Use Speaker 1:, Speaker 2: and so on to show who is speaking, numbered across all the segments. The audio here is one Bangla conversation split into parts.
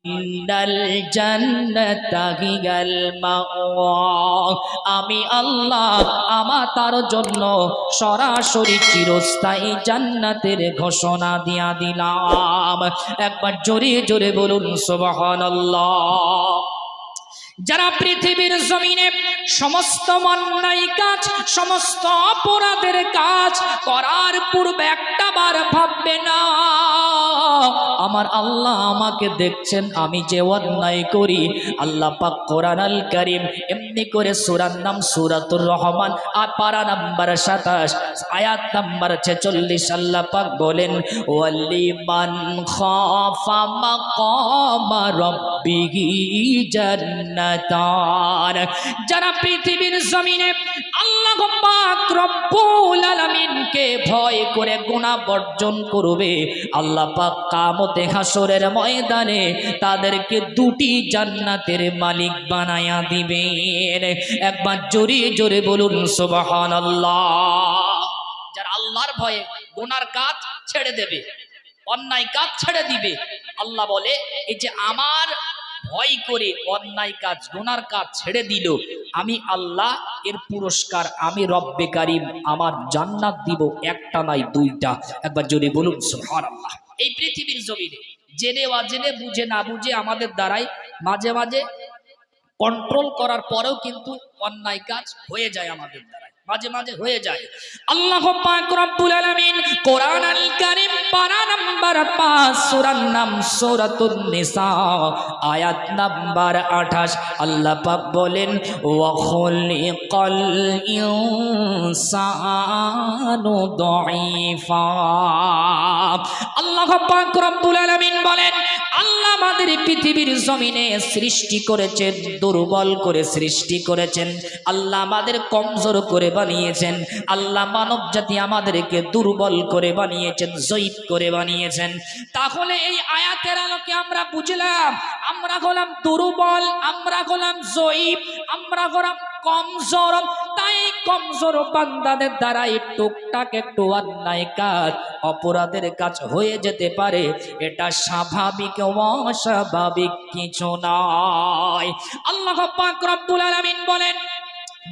Speaker 1: ইন্নাল জান্নাতা হিয়াল মাওয়া। আমি আল্লাহ আমার তার জন্য সরাসরি চিরস্থায়ী জান্নাতের ঘোষণা দিয়া দিলাম। একবার জোরে জোরে বলুন সুবহানাল্লাহ। যারা পৃথিবীর জমিনে সমস্ত অন্যায় কাজ, সমস্ত অপরাধের কাজ করার পূর্বে একটা বার ভাববে না আমার আল্লাহ আমাকে দেখছেন আমি যে অন্যায় করি। আল্লাহ পাক কোরআন আল কারীম এমনি করে সূরার নাম সূরাতুর রহমান আর পারা নাম্বার 27 আয়াত নাম্বার 46 আল্লাহ পাক বলেন ওয়ালিমান খাফা মাকামা রাব্বিহি জান্নাতান। যারা পৃথিবীর জমিনে আল্লাহ পাক রব্বুল আলামিনকে ভয় করে গুনাহ বর্জন করবে, আল্লাহ পাক কিয়ামতে হাসরের ময়দানে তাদেরকে দুটি জান্নাতের মালিক বানায়া দিবেন। একবার জোরে জোরে বলুন সুবহানাল্লাহ। যারা আল্লাহর ভয়ে গুনার কাজ ছেড়ে দেবে, অন্যায় কাজ ছেড়ে দিবে, আল্লাহ বলে এই যে আমার ভয় করে অন্যায় কাজ গুনার কাজ ছেড়ে দিল, আমি আল্লাহ এর পুরস্কার আমি রব্বে কারীম আমার জান্নাত দিব, একটা নাই দুইটা। একবার জোরে বলুন সুবহানাল্লাহ। এই পৃথিবীর জমিনে জেনে অজেনে বুঝে না বুঝে আমাদের দ্বারাই মাঝে মাঝে কন্ট্রোল করার পরেও কিন্তু অন্যায় কাজ হয়ে যায়, আমাদের দ্বারা মাঝে মাঝে হয়ে যায়। আল্লাহ পাক রব্বুল আলামিন কোরআন আল কারীম পারা নাম্বার 5 সূরার নাম সূরাতুন নিসা আয়াত নাম্বার 28 আল্লাহ পাক বলেন ওয়া খুলিকাল ইনসানু দাঈফা। আল্লাহ পাক রব্বুল আলামিন বলেন আল্লাহ আমাদের পৃথিবীর জমিনে সৃষ্টি করেছেন, দুর্বল করে সৃষ্টি করেছেন, আল্লাহ আমাদের কমজোর করে বানিয়েছেন, আল্লাহ মানব জাতি আমাদেরকে দুর্বল করে বানিয়েছেন, জয়ীফ করে বানিয়েছেন। তাহলে এই আয়াতের আলোকে আমরা বুঝলাম আমরা হলাম দুর্বল, আমরা হলাম জয়ীফ, আমরা হলাম কমজোর। তাই কমজোর বান্দাদের দ্বারা টুকটাক একটু অন্যায় কাজ অপরাধের কাজ হয়ে যেতে পারে, এটা স্বাভাবিক, অস্বাভাবিক কিছু নয়। আল্লাহ পাক রব্বুল আলামিন বলেন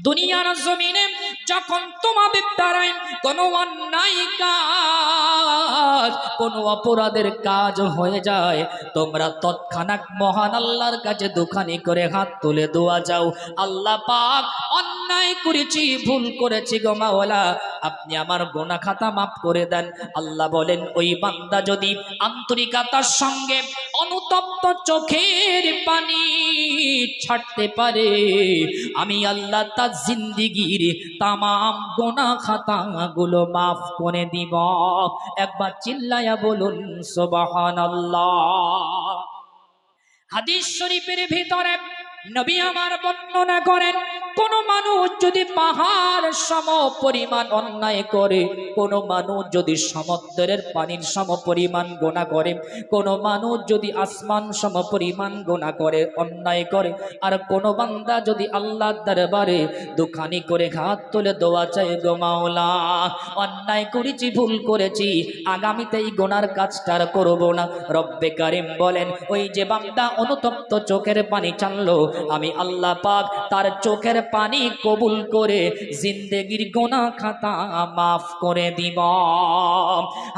Speaker 1: দুনিয়ার জমিনে যখন তোমাদের দ্বারাই কোনো অন্যায় কাজ কোনো অপরাধের কাজ হয়ে যায়, তোমরা তৎক্ষণাৎ মহান আল্লাহর কাছে দুখানি করে হাত তুলে দোয়া যাও, আল্লাহ পাক অন্যায় করেছি, ভুল করেছি গো মাওলা, আপনি আমার গুনাহ খাতা মাফ করে দেন। আল্লাহ বলেন ওই বান্দা যদি আন্তরিকতার সঙ্গে অনুতপ্ত চোখের পানি ছাড়তে পারে, আমি আল্লাহ তার জিন্দেগীর তামাম গুনাহ খাতাগুলো মাফ করে দিব। একবার চিল্লায়া বলুন সুবহানাল্লাহ। হাদিস শরীফের ভিতরে নবী আমার বর্ণনা করেন কোন মানুষ যদি পাহাড় সম পরিমাণ অন্যায় করে, কোন মানুষ যদি সমুদ্রের পানির সম পরিমাণ গুনাহ করে, কোন মানুষ যদি আসমান সম পরিমাণ গুনাহ করে, অন্যায় করে, আর কোন বান্দা যদি আল্লাহর দরবারে দুখানি করে হাত তুলে দোয়া চায় গো মাওলা অন্যায় করেছি, ভুল করেছি, আগামীতে এই গুনার কাজটা করব না, রব্বে কারীম বলেন ওই যে বান্দা অনুতপ্ত চোখের পানি চাললো, আমি আল্লাহ পাক তার চোখের পানি কবুল করে জিন্দেগীর গুনাহ খাতা মাফ করে দিব।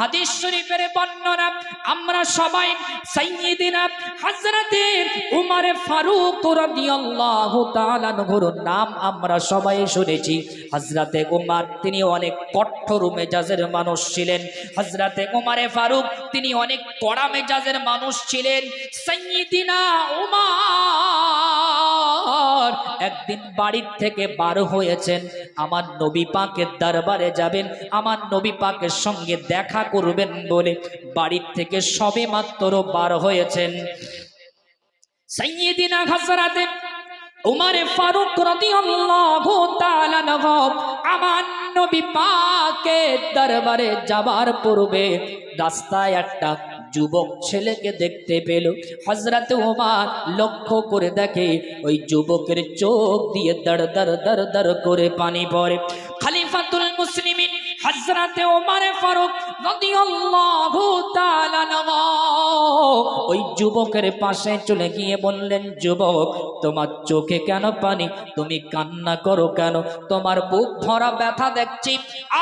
Speaker 1: হাদিস শরীফের বর্ণনা আমরা সবাই সাইয়্যিদিনা হযরতে উমর ফারুক রাদিয়াল্লাহু তাআলা আনহুর নাম আমরা সবাই শুনেছি। হযরতে উমর তিনি অনেক কঠোর মেজাজের মানুষ ছিলেন, হযরতে উমর ফারুক তিনি অনেক কড়া মেজাজের মানুষ ছিলেন। সাইয়্যিদিনা উমর একদিন বাড়ির থেকে বার হয়েছেন, আমার নবী পাকের দরবারে যাবেন, আমার নবী পাকের সঙ্গে দেখা করবেন বলে বাড়ির থেকে সবে মাত্র বার হয়েছেন। সাইয়্যিদিনা হযরতে উমর ফারুক রাদিয়াল্লাহু তাআলা আনহু আমার নবী পাকের দরবারে যাবার পূর্বে রাস্তায় একটা যুবক ছেলেকে দেখতে পেল। হযরত ওমর লক্ষ্য করে দেখে ওই যুবকের চোখ দিয়ে দর দর দর দর করে পানি পড়ে। খলিফাতুল মুসলিমিন হযরতে ওমর ফারুক রাদিয়াল্লাহু তাআলা আনহু ওই যুবকের পাশে চলে গিয়ে বললেন, যুবক, তোমার চোখে কেন পানি? তুমি কান্না করো কেন? তোমার বুক ভরা ব্যথা দেখছি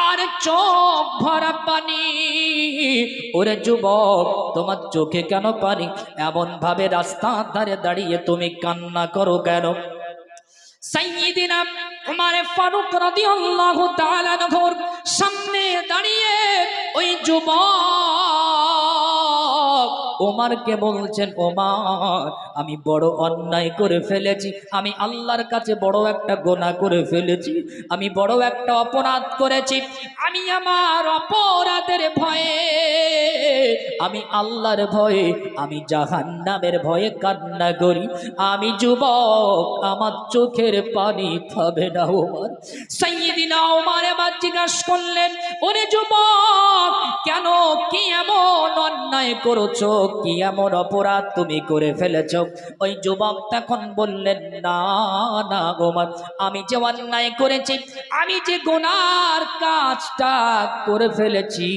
Speaker 1: আর চোখ ভরা পানি। ওরে যুবক, তোমার চোখে কেন পানি? এমন ভাবে রাস্তার ধারে দাঁড়িয়ে তুমি কান্না করো কেন? সাইয়্যিদিনা উমর ফারুক রাদিয়াল্লাহু তাআলা আনহুর সামনে দাঁড়িয়ে ওই যুবক ওমরকে বলছেন, ওমর, আমি বড় অন্যায় করে ফেলেছি, আমি আল্লাহর কাছে বড় একটা গুনাহ করে ফেলেছি, আমি বড় একটা অপরাধ করেছি। আমি আমার অপরাধের ভয়ে, আমি আল্লাহর ভয়ে, আমি জাহান্নামের ভয়ে কান্না করি। আমি যুবক, আমার চোখের পানি খাবে না ওমর। সাইয়্যিদিনা ওমর এবার জিজ্ঞাসা করলেন, ওরে যুবক, কেন, কি এমন অন্যায় করেছো, কি এমন অপরাধ তুমি করে ফেলেছো? ওই যুবক তখন বললেন, না না ওমর, আমি যে অন্যায় করেছি, আমি যে গুনার কাজটা করে ফেলেছি,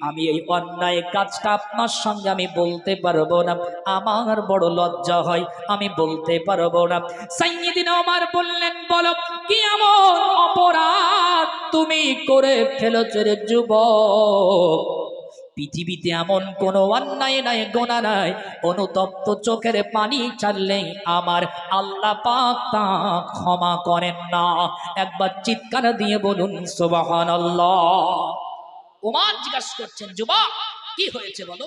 Speaker 1: আমি এই অন্যায় কাজটা আপনার সঙ্গে আমি বলতে পারবো না, আমার বড় লজ্জা হয়, আমি বলতে পারবো না। সাইয়্যিদিনা ওমর বললেন, বলো কি এমন অপরাধ তুমি করে ফেলেছো রে যুবক? পৃথিবীতে এমন কোনো অন্যায় নাই, গোনা নাই, অনুতপ্ত চোখের পানি ছাড়লেই আমার আল্লাহ পাক তা ক্ষমা করেন না। একবার চিৎকার দিয়ে বলুন সুবহানাল্লাহ। ওমর জিজ্ঞাসা করছেন, যুবক, কি হয়েছে বলো,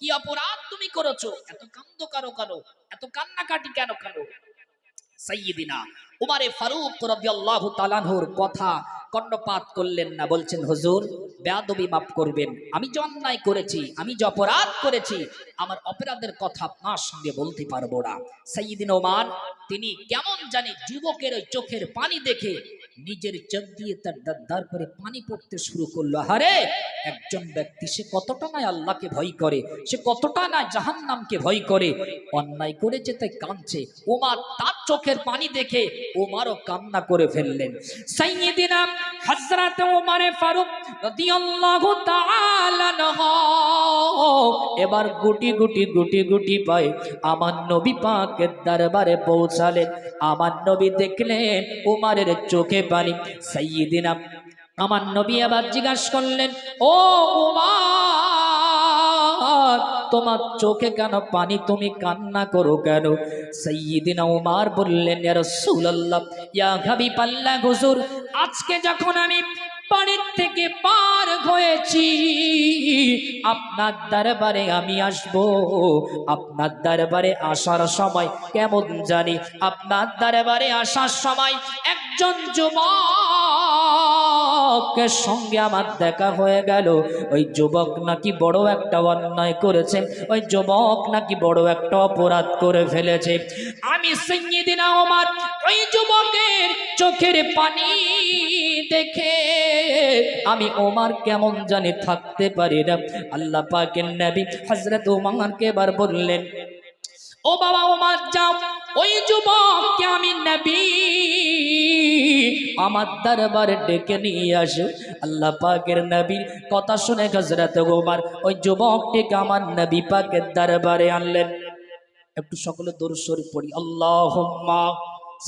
Speaker 1: কি অপরাধ তুমি করেছো? এত কান্দ কারো কারো, এত কান্নাকাটি কেন কারো? সাইয়্যিদিনা উমর ফারুক রাদিয়াল্লাহু তাআলা আনহুর কথা কর্ণপাত করলেন না, বলছেন, হুজুর, বেয়াদবি মাফ করবেন, আমি যে অন্যায় করেছি, আমি যে অপরাধ করেছি, আমার অপরাধের কথা আপনার সঙ্গে বলতে পারবো না। সাইয়্যিদিনা ওমর তিনি কেমন জানি যুবকের ওই চোখের পানি দেখে নিজের চোখ দিয়ে তার দাঁত করে পানি পড়তে শুরু করলো। আরে একজন ব্যক্তি, সে কতটা না আল্লাহকে ভয় করে, সে কতটা না জাহান্নামকে ভয় করে, অন্যায় করেছে তাই কাঁদছে। ওমর তার চোখের পানি দেখে ওমরও কান্না করে ফেললেন। সাইয়্যিদিনা হযরত ওমর ফারুক রাদিয়াল্লাহু তাআলা আনহু এবার গুটি গুটি গুটি গুটি পায় আমার নবী পাকের দরবারে পৌঁছালেন। আমার নবী দেখলেন ওমরের চোখে পানি। সাইয়্যিদিনা আমার নবী আবার জিজ্ঞাসা করলেন, ও ওমর, তোমার চোখে কেন পানি, তুমি কান্না করো কেন? সাইয়্যিদিনা ওমর বললেন, ইয়া রাসূলুল্লাহ, ইয়া হাবিবাল্লাহ, হুজুর, আজকে যখন আমি বাড়ির থেকে পার হয়েছি, আপনার দরবারে আমি আসব, আপনার দরবারে আসার সময় কেমন জানি, আপনার দরবারে আসার সময় একজন যুবকের সঙ্গে আমার দেখা হয়ে গেল। ওই যুবক নাকি বড় একটা অন্যায় করেছে, ওই যুবক নাকি বড় একটা অপরাধ করে ফেলেছে। আমি সাইয়্যিদিনা ওমর ওই যুবকের চোখের পানি দেখে আমি ওমর কেমন জানি থাকতে পারি না। আল্লাহ পাকের নবী হযরত ওমরকে এবার বললেন, ও বাবা ওমর, যাও, ওই যুবককে আমি নবী আমার দরবারে ডেকে নিয়ে আসো। আল্লাহ পাকের নবীর কথা শুনে হযরত ওমর ওই যুবকটিকে আমার নবী পাকের দরবারে আনলেন। একটু সকলে দরুদ শরীফ পড়ি, আল্লাহুম্মা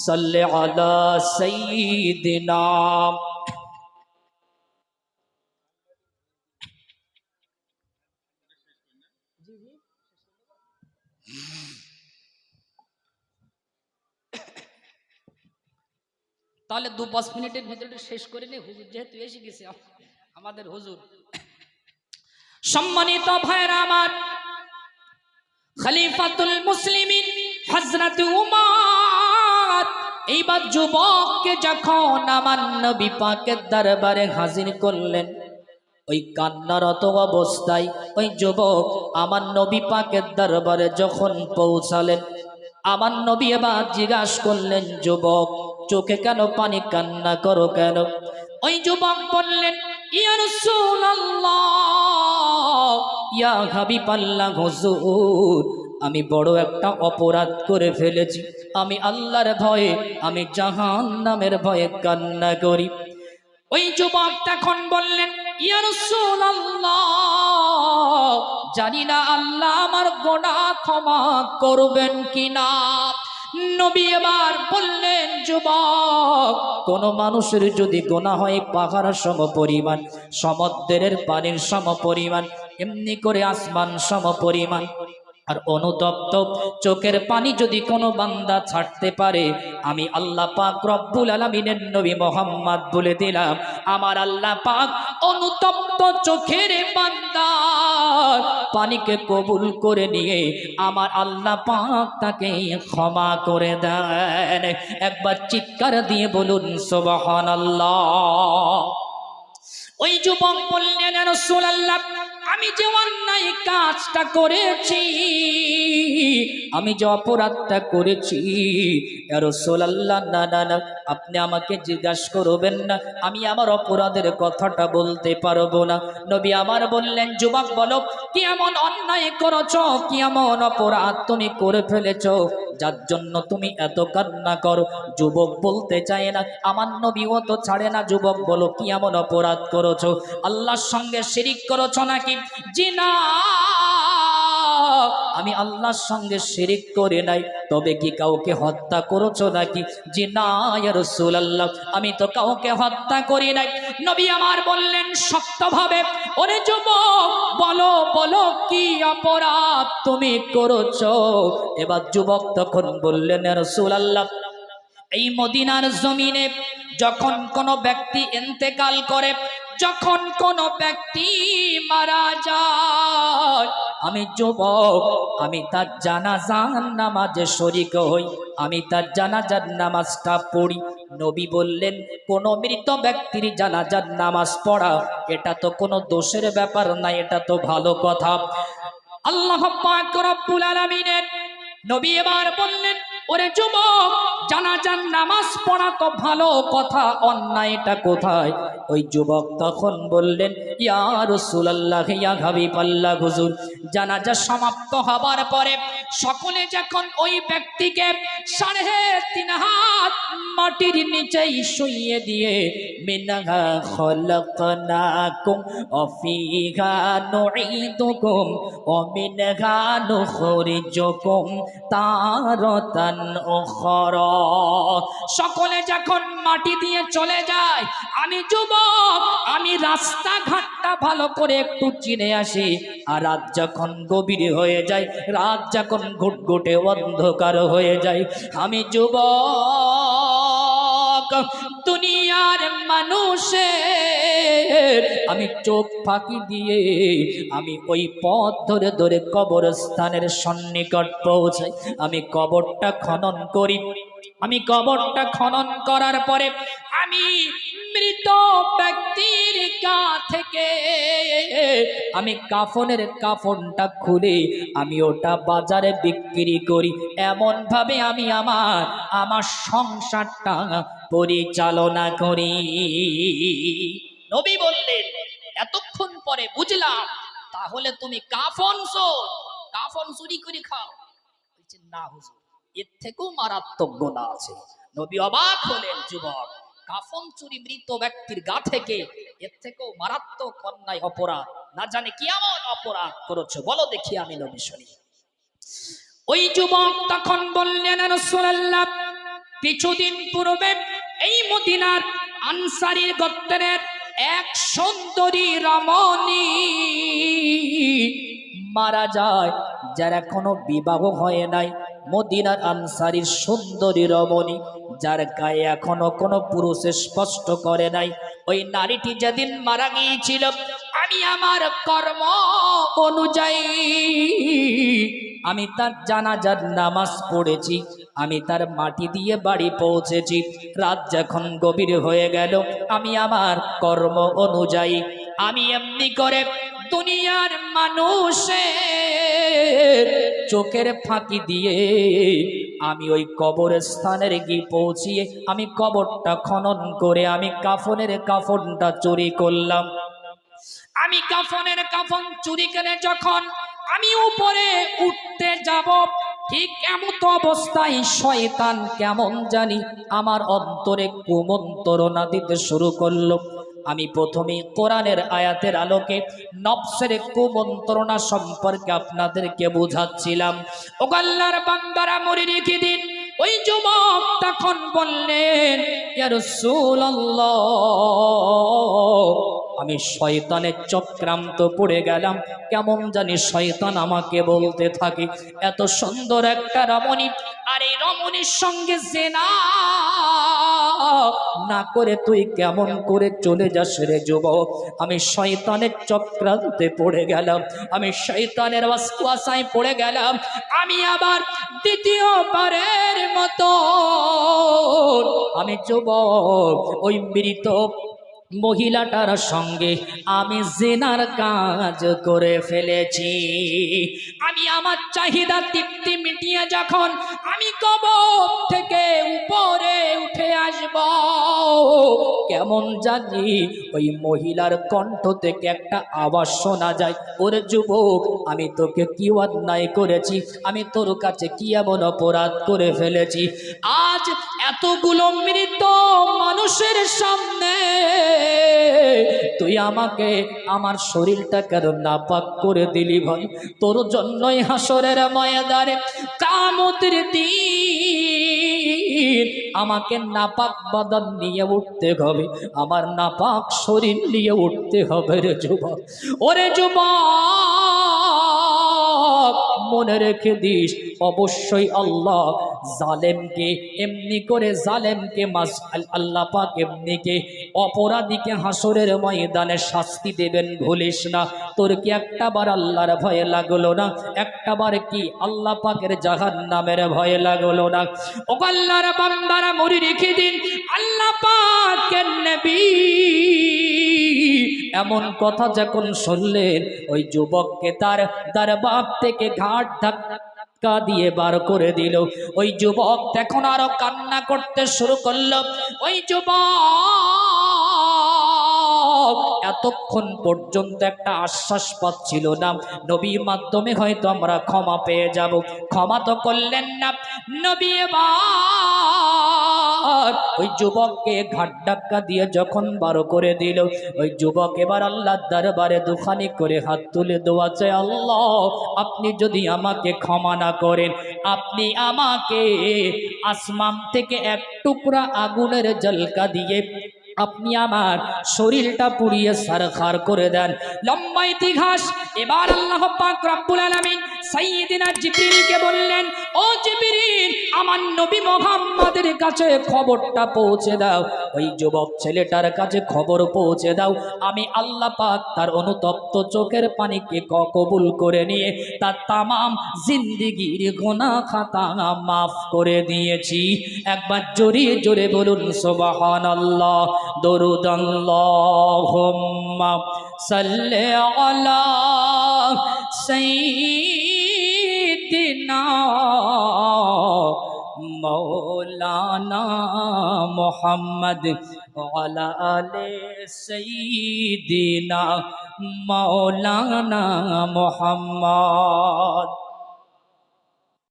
Speaker 1: সাল্লি আলা সাইয়্যিদিনা। তাহলে 2-5 মিনিটের ভিতরে শেষ করে নে, হুজুর যেহেতু এসে গেছে আমাদের হুজুর। সম্মানিত ভাইরা আমার, খলিফাতুল মুসলিমিন হযরত উমর এইবার যুবককে যখন আমার নবী পাকের দরবারে হাজির করলেন, ওই কান্নারত অবস্থায় ওই যুবক আমার নবী পাকের দরবারে যখন পৌঁছালেন, আমার নবী এবার জিজ্ঞাসা করলেন, যুবক, চোখে কেন পানি, কান্না করো কেন? ওই যুবক বললেন, ইয়া রাসূলুল্লাহ, ইয়া হাবিবাল্লাহ, হুজুর, আমি বড় একটা অপরাধ করে ফেলেছি, আমি আল্লাহর ভয়ে, আমি জাহান্নামের ভয়ে কান্না করি। ওই যুবক তখন বললেন, ইয়া রাসূলুল্লাহ, জানি না আল্লাহ আমার গুনাহ ক্ষমা করবেন কিনা। নবী এবার বললেন, যুবক, কোন মানুষের যদি গুনাহ হয় পাহাড় সম পরিমাণ, সমুদ্রের পানির সম পরিমাণ, এমনি করে আসমান সম পরিমাণ, আর অনুতপ্ত চোখের পানি যদি কোনো বান্দা ছাড়তে পারে, আমি আল্লাহ পাক রব্বুল আলামিনের নবী মুহাম্মদ বলে দিলাম, আমার আল্লাহ পাক অনুতপ্ত চোখের বান্দা পানিকে কবুল করে নিয়ে আমার আল্লাহ পাক তাকে ক্ষমা করে দেন। একবার চিৎকার দিয়ে বলুন সুবহানাল্লাহ। ওই যুবক বললেন, ইয়া রাসূলুল্লাহ, আমি যে অন্যায় কাজটা করেছি, আমি যে অপরাধটা করেছি, ইয়া রাসূলুল্লাহ, না না না, আপনি আমাকে জিজ্ঞাসা করবেন না, আমি আমার অপরাধের কথাটা বলতে পারবো না। নবী আমার বললেন, যুবক বলো, কি এমন অন্যায় করেছো, কি এমন অপরাধ তুমি করে ফেলেছো যার জন্য তুমি এত কান্না করো? যুবক বলতে চায় না, আমার নবীও তো ছাড়ে না। যুবক বলো, কি এমন অপরাধ করেছো? আল্লাহর সঙ্গে শিরিক করেছো নাকি? জি না, আমি আল্লাহর সঙ্গে শিরিক করে নাই। তবে কি কাউকে হত্যা করেছো নাকি? জি না ইয়া রাসূলুল্লাহ, আমি তো কাউকে হত্যা করি নাই। নবী আমার বললেন শক্তভাবে, ওরে যুবক, বলো বলো কি অপরাধ তুমি করেছো? এবার যুবক তখন বললেন, ইয়া রাসূলুল্লাহ, এই মদিনার জমিনে যখন কোনো ব্যক্তি ইন্তেকাল করে, যখন কোনো ব্যক্তি মারা যায়, আমি যুবক, আমি তার জানাজার নামাজে শরীক হই, আমি তার জানাজার নামাজটা পড়ি। নবী বললেন, কোন মৃত ব্যক্তির জানাজার নামাজ পড়া এটা তো কোনো দোষের ব্যাপার না, এটা তো ভালো কথা। আল্লাহ পাক রব্বুল আলামিনের নবী এবার বললেন, ওরে যুবক, জানাজার নামাজ পড়া তো ভালো কথা, অন্যায়টা কোথায়? ওই যুবক তখন বললেন, ইয়া রাসূলুল্লাহ, ইয়া হাবিবাল্লাহ, হুজুর, জানাজা সমাপ্ত হবার পরে সকলে যখন ওই ব্যক্তিকে 3.5 হাত মাটির নিচেই শুইয়ে দিয়ে, মিনহা খলাকনাকুম ওয়া ফিহা নুঈদুকুম ওয়া মিনহা নুখরিজুকুম তারাতান উখরা, সকলে যখন মাটি দিয়ে চলে যায়, আমি যুবক, আমি রাস্তাঘাটটা ভালো করে একটু চিনে আসি। আর রাত যখন গভীর হয়ে যায়, রাত যখন ঘুটঘুটে অন্ধকার হয়ে যায়, আমি যুবক দুনিয়ার মানুষের আমি চোখ ফাঁকি দিয়ে আমি ওই পথ ধরে ধরে কবরস্থানের সন্নিকট পৌঁছাই। আমি কবরটা খনন করি। আমি কবরটা খনন করার পরে আমি মৃত ব্যক্তির গা থেকে আমি কাফনের কাফনটা খুলে আমি ওটা বাজারে বিক্রি করি। এমন ভাবে আমি আমার সংসারটা পরিচালনা করি। নবী বললেন, এতক্ষণ পরে বুঝলাম তাহলে তুমি কাফন চুরি করে খাও। বলছেন, না হুজুর, এর থেকেও মারাত্মক গুনাহ আছে। নবী অবাক হলেন, যুবক, কাফন চুরি মৃত ব্যক্তির গা থেকে, এর থেকেও মারাত্মক অন্যায় অপরাধ, না জানে কি এমন অপরাধ করেছো, বলো দেখি, আমি নবী শুনি। ওই যুবক তখন বললেন, রাসূলুল্লাহ, কিছুদিন পূর্বে এই মদিনার আনসারীর গোত্রের এক সুন্দরী রমণী মারা যায়, যার এখনো বিবাহ হয় নাই। মদিনার আনসারীর সুন্দরী রমণী, যার গায়ে এখনো কোনো পুরুষে স্পষ্ট করে নাই, ওই নারীটি যেদিন মারা গিয়েছিল, আমি আমার কর্ম অনুযায়ী আমি তার জানাজার নামাজ পড়েছি, আমি তার মাটি দিয়ে বাড়ি পৌঁছেছি। রাত যখন গভীর হয়ে গেল, আমি আমার কর্ম অনুযায়ী আমি এমনি করে দুনিয়ার মানুষের চোখের ফাঁকি দিয়ে আমি ওই কবরস্থানের গিয়ে পৌঁছিয়ে আমি কবরটা খনন করে আমি কাফনের কাফনটা চুরি করলাম। আমি কাফনের কাফন চুরি করে যখন আমি উপরে উঠতে যাব, ঠিক এমত অবস্থায় শয়তান কেমন জানি আমার অন্তরে কুমন্ত্রণা দিতে শুরু করলো। আমি প্রথমে কোরআনের আয়াতের আলোকে নফসের কুমন্ত্রণা সম্পর্কে আপনাদেরকে বোঝাচ্ছিলাম। ও আল্লাহর বান্দারা মনে রেখে দিন, ওই যুবক তখন বললেন, ইয়া রাসূলুল্লাহ, আমি শয়তানের চক্রান্ত পড়ে গেলাম। কেমন জানি শয়তান আমাকে বলতে থাকে, এত সুন্দর একটা রমণী, আর এই রমণীর সঙ্গে জিনা না করে তুই কেমন করে চলে যাস রে যুবক। আমি শয়তানের চক্রান্তে পড়ে গেলাম, আমি শয়তানের ওয়াসওয়াসায় পড়ে গেলাম। আমি আবার দ্বিতীয়বারের মতো আমি যুবক ওই মৃত মহিলাটার সঙ্গে আমি জিনার কাজ করে ফেলেছি। আমি আমার চাহিদা তৃপ্তি মিটিয়ে যখন আমি কবর থেকে উপরে উঠে আসব, কেমন জানি ওই মহিলার কণ্ঠ থেকে একটা আওয়াজ শোনা যায়, ওরে যুবক, আমি তোকে কি অন্যায় করেছি, আমি তোর কাছে কি এমন অপরাধ করে ফেলেছি, আজ এতগুলো মৃত মানুষের সামনে তুই আমাকে আমার শরীরটা কেন নাপাক করে দিলি ভাই? তোর জন্যই হাসরের ময়দানে কিয়ামতের দিন আমাকে নাপাক বাদন নিয়ে উঠতে হবে, আমার নাপাক শরীর নিয়ে উঠতে হবে রে যুবক। ওরে যুবক, মনে রেখে দিস, অবশ্যই আল্লাহ জালেমকে এমনি করে, জালেমকে আল্লাহ পাক এমনিকে অপরাধীকে হাসরের ময়দানে শাস্তি দেবেন, ভুলিস না। তোর কি একটাবার আল্লাহর ভয় লাগলো না? একটাবার কি আল্লাহ পাকের জাহান্নামের ভয় লাগলো না? ও আল্লাহর বান্দারা মনে রেখে দিন, আল্লাহ পাকের নবী এমন কথা যখন শুনলেন, ওই যুবককে তার বাপ থেকে ঘাট ধাক্কা দিয়ে বার করে দিল। ওই যুবক তখন আরো কান্না করতে শুরু করলো। ওই যুবক এতক্ষণ পর্যন্ত একটা আশ্বাস পাচ্ছিল না, নবীর মাধ্যমে হয়তো আমরা ক্ষমা পেয়ে যাব। ক্ষমা তো করলেন না নবী। এবার ওই যুবককে ঘাট ধাক্কা দিয়ে যখন বার করে দিল, ওই যুবক এবার আল্লাহর দরবারে দুখানি করে হাত তুলে দোয়া চায়, আল্লাহ আপনি যদি আমাকে ক্ষমা না করেন, আপনি আমাকে আসমান থেকে এক টুকরা আগুনের ঝলকা দিয়ে আপনি আমার শরীরটা পুড়িয়ে সারখার করে দেন। লম্বা ইতিহাস। এবার আল্লাহ পাক রব্বুল আলামিন সাইয়্যিদিনা জিবরিলকে বললেন, ও জিবরিল, আমার নবী মুহাম্মদের কাছে খবরটা পৌঁছে দাও, ওই যুবক ছেলেটার কাছে খবর পৌঁছে দাও, আমি আল্লাহ পাক তার অনুতপ্ত চোখের পানিকে কবুল করে নিয়ে তার তামাম জিন্দেগীর গুনাহ খাতা মাফ করে দিয়েছি। একবার জোরে জোরে বলুন সুবহানাল্লাহ। দরুদ আল্লাহুম্মা সাল্লি আলা সাইয়্যিদিনা মাওলানা মুহাম্মদ ওয়ালা আলি সাইয়্যিদিনা মাওলানা মুহাম্মদ।